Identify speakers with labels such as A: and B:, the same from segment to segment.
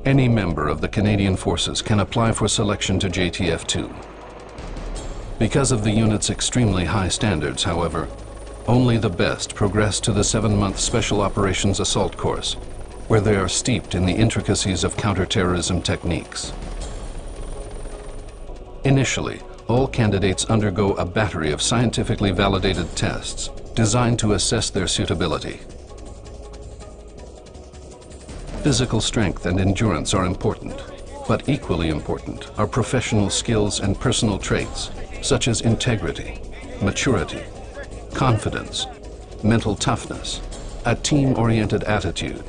A: Any member of the Canadian Forces can apply for selection to JTF2. Because of the unit's extremely high standards, however, only the best progress to the 7-month Special Operations Assault course, where they are steeped in the intricacies of counterterrorism techniques. Initially, all candidates undergo a battery of scientifically validated tests designed to assess their suitability. Physical strength and endurance are important, but equally important are professional skills and personal traits such as integrity, maturity, confidence, mental toughness, a team-oriented attitude,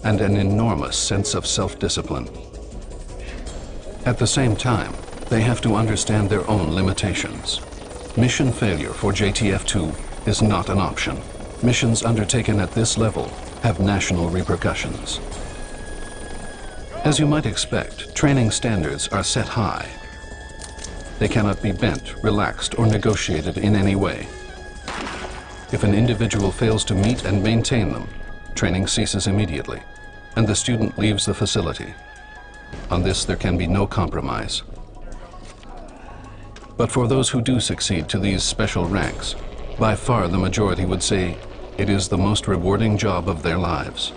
A: and an enormous sense of self-discipline. At the same time, they have to understand their own limitations. Mission failure for JTF2 is not an option. Missions undertaken at this level have national repercussions. As you might expect, training standards are set high. They cannot be bent, relaxed, or negotiated in any way. If an individual fails to meet and maintain them, training ceases immediately, and the student leaves the facility. On this, there can be no compromise. But for those who do succeed to these special ranks, by far the majority would say it is the most rewarding job of their lives.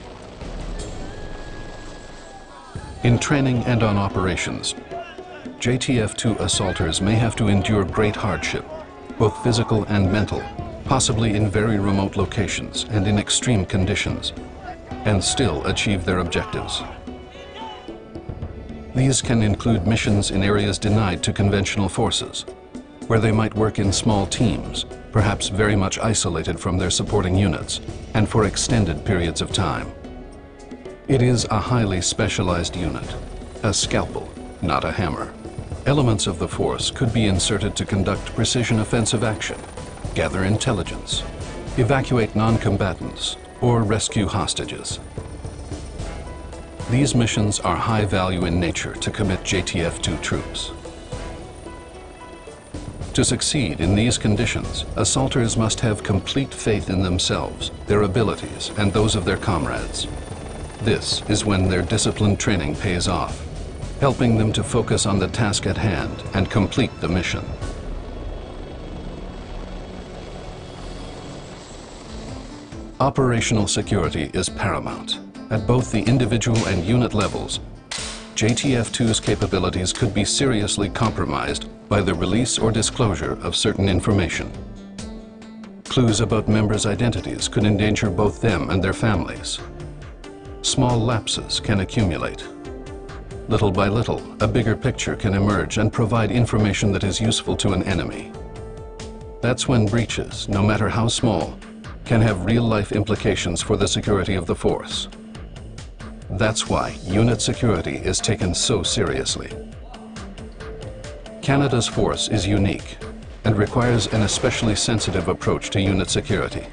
A: In training and on operations, JTF2 assaulters may have to endure great hardship, both physical and mental, possibly in very remote locations and in extreme conditions, and still achieve their objectives. These can include missions in areas denied to conventional forces, where they might work in small teams, perhaps very much isolated from their supporting units, and for extended periods of time. It is a highly specialized unit, a scalpel, not a hammer. Elements of the force could be inserted to conduct precision offensive action, gather intelligence, evacuate non-combatants, or rescue hostages. These missions are high value in nature to commit JTF2 troops. To succeed in these conditions, assaulters must have complete faith in themselves, their abilities, and those of their comrades. This is when their disciplined training pays off, helping them to focus on the task at hand and complete the mission. Operational security is paramount. At both the individual and unit levels, JTF2's capabilities could be seriously compromised by the release or disclosure of certain information. Clues about members' identities could endanger both them and their families. Small lapses can accumulate. Little by little, a bigger picture can emerge and provide information that is useful to an enemy. That's when breaches, no matter how small, can have real-life implications for the security of the force. That's why unit security is taken so seriously. Canada's force is unique and requires an especially sensitive approach to unit security.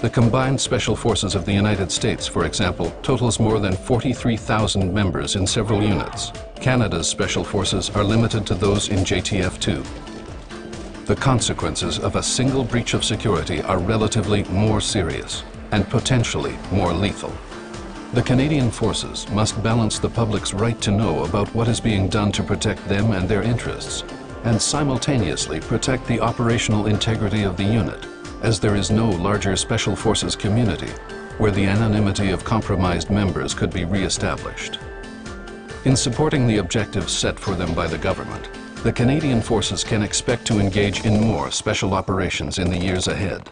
A: The combined special forces of the United States, for example, totals more than 43,000 members in several units. Canada's special forces are limited to those in JTF2. The consequences of a single breach of security are relatively more serious and potentially more lethal. The Canadian forces must balance the public's right to know about what is being done to protect them and their interests, and simultaneously protect the operational integrity of the unit, as there is no larger special forces community where the anonymity of compromised members could be re-established. In supporting the objectives set for them by the government, the Canadian forces can expect to engage in more special operations in the years ahead.